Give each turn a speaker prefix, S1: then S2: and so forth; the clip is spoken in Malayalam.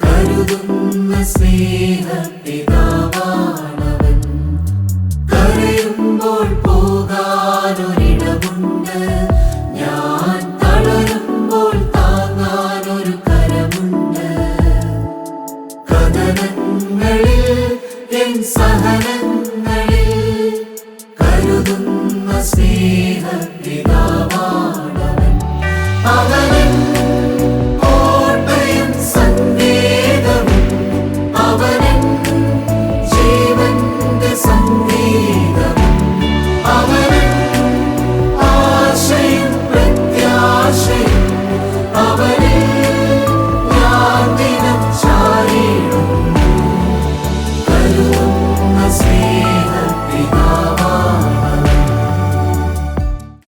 S1: കരുതുന്ന സ്നേഹപിതാവാണവൻ. കരയുമ്പോൾ പോകാനൊരിടമുണ്ട്, ഞാൻ തളരുമ്പോൾ താങ്ങാനൊരു കരമുണ്ട്. കഥനങ്ങളിൽ എൻ സഹനങ്ങളിൽ കരുതുന്ന സ്നേഹപിതാവാണവൻ. അവനൻ കോട്ടയും സങ്കേതവും, അവനൻ ജീവന്റെ സംഗീതവും, അവനൻ ആശയും പ്രത്യാശയും, അവനിൽ ഞാൻ ദിനം ചാരിടുന്നു. കരുതുന്ന സ്നേഹ